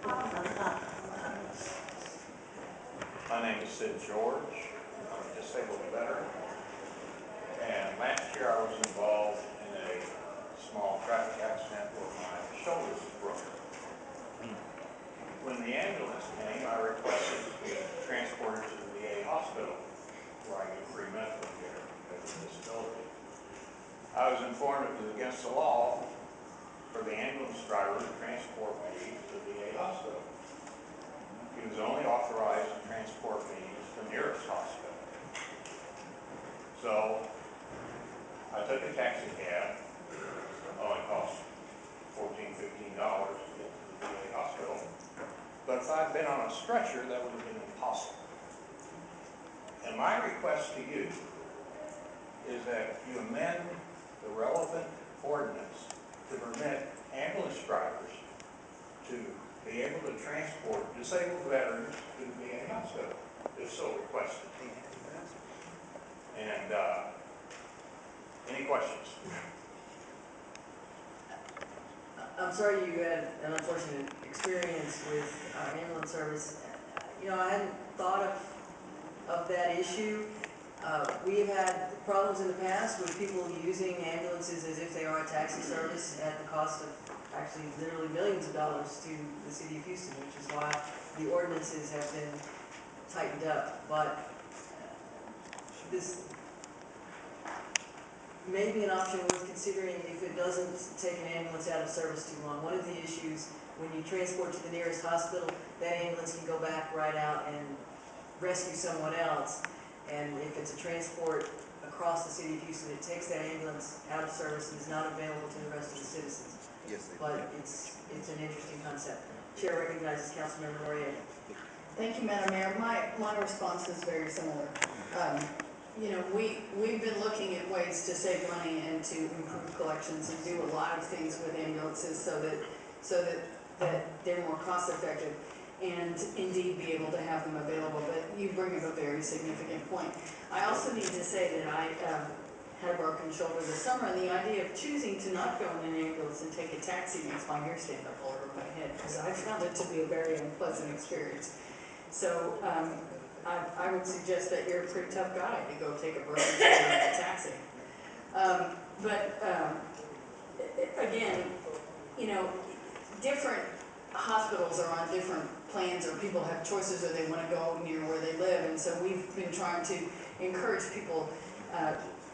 My name is Sid George. I'm a disabled veteran. And last year I was involved in a small traffic accident where my shoulder was broken. When the ambulance came, I requested to be transported to the VA hospital where I get free medical care because of disability. I was informed it was against the law for the ambulance driver to transport me to the VA hospital. He was only authorized to transport me to the nearest hospital. So I took a taxi cab. It cost $14, $15 to get to the VA hospital. But if I'd been on a stretcher, that would have been impossible. And my request to you is that you amend the relevant ordinance to permit ambulance drivers to be able to transport disabled veterans to the VA hospital, if so requested. And any questions? I'm sorry you had an unfortunate experience with our ambulance service. I hadn't thought of that issue. We've had problems in the past with people using ambulances as if they are a taxi service at the cost of actually literally millions of dollars to the city of Houston, which is why the ordinances have been tightened up. But this may be an option worth considering if it doesn't take an ambulance out of service too long. One of the issues when you transport to the nearest hospital, that ambulance can go back right out and rescue someone else. And if it's a transport across the city of Houston, it takes that ambulance out of service and is not available to the rest of the citizens. Yes, But it's an interesting concept. Chair recognizes Councilmember Noriega. Thank you, Madam Mayor. My response is very similar. We've been looking at ways to save money and to improve collections and do a lot of things with ambulances so that they're more cost effective and indeed be able to have them available. But you bring up a very significant point. I also need to say that I had a broken shoulder this summer, and the idea of choosing to not go in an ambulance and take a taxi makes my hair stand up all over my head because I found it to be a very unpleasant experience. So I would suggest that you're a pretty tough guy to go take a broken shoulder in a taxi. Again, different hospitals are on different plans, or people have choices, or they want to go near where they live, and so we've been trying to encourage people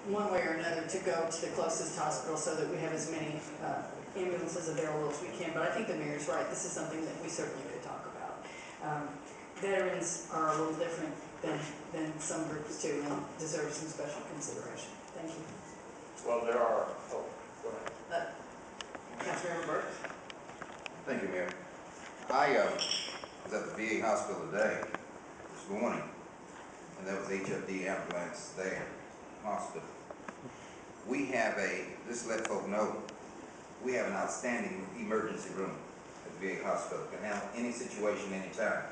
one way or another to go to the closest hospital so that we have as many ambulances available as we can. But I think the mayor's right. This is something that we certainly could talk about. Veterans are a little different than some groups too, and deserve some special consideration. Thank you. Well, there are, go ahead. Councilmember Burks. Thank you, Mayor. I was at the VA hospital today, this morning, and there was HFD ambulance there, hospital. We have just to let folk know, we have an outstanding emergency room at the VA hospital. Can handle any situation, anytime.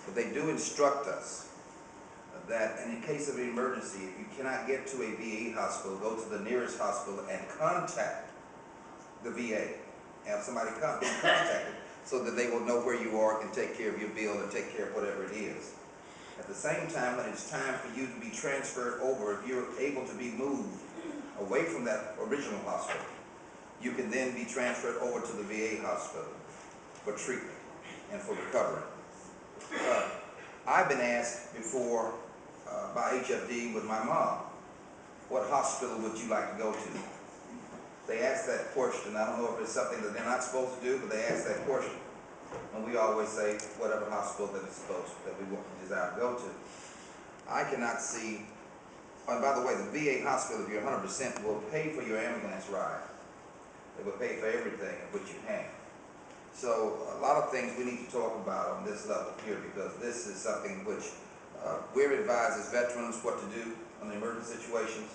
But they do instruct us that in case of an emergency, if you cannot get to a VA hospital, go to the nearest hospital and contact the VA. Have somebody be contacted so that they will know where you are, can take care of your bill, and take care of whatever it is. At the same time, when it's time for you to be transferred over, if you're able to be moved away from that original hospital, you can then be transferred over to the VA hospital for treatment and for recovery. I've been asked before by HFD with my mom, what hospital would you like to go to? They ask that question. I don't know if it's something that they're not supposed to do, but they ask that question. And we always say whatever hospital that we desire to go to. I cannot see, and by the way, the VA hospital, if you're 100%, will pay for your ambulance ride. They will pay for everything which you have. So a lot of things we need to talk about on this level here, because this is something which we're advised as veterans what to do in emergency situations.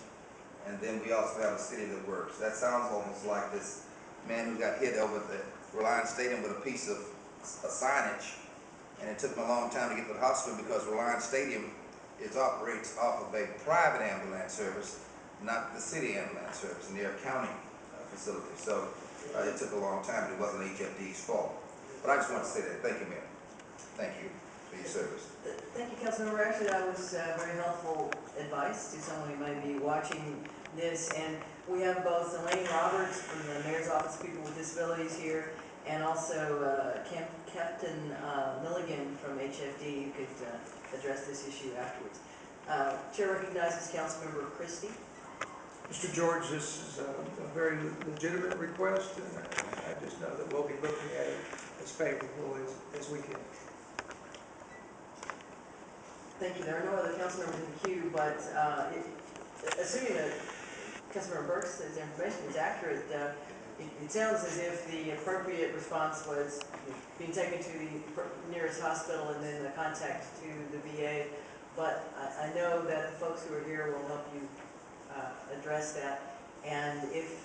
And then we also have a city that works. That sounds almost like this man who got hit over at the Reliance Stadium with a piece of signage, and it took him a long time to get to the hospital because Reliance Stadium operates off of a private ambulance service, not the city ambulance service, and they're a county facility. So it took a long time, but it wasn't HFD's fault. But I just want to say that, thank you, Mayor. Thank you for your service. Thank you, Councilmember. Actually, that was very helpful advice to someone who might be watching this. And we have both Elaine Roberts from the Mayor's Office of People with Disabilities here, and also Captain Milligan from HFD, who could address this issue afterwards. Chair recognizes Councilmember Christie. Mr. George, this is a very legitimate request, and I just know that we'll be looking at it as favorably as we can. Thank you. There are no other council members in the queue, but assuming that Councilmember Burke's information is accurate, it sounds as if the appropriate response was being taken to the nearest hospital and then the contact to the VA. But I know that the folks who are here will help you address that. And if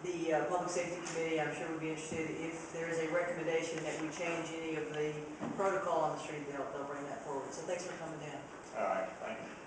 the Public Safety Committee, I'm sure would be interested, if there is a recommendation that we change any of the protocol on the street, they'll bring that forward. So thanks for coming down. All right, thank you.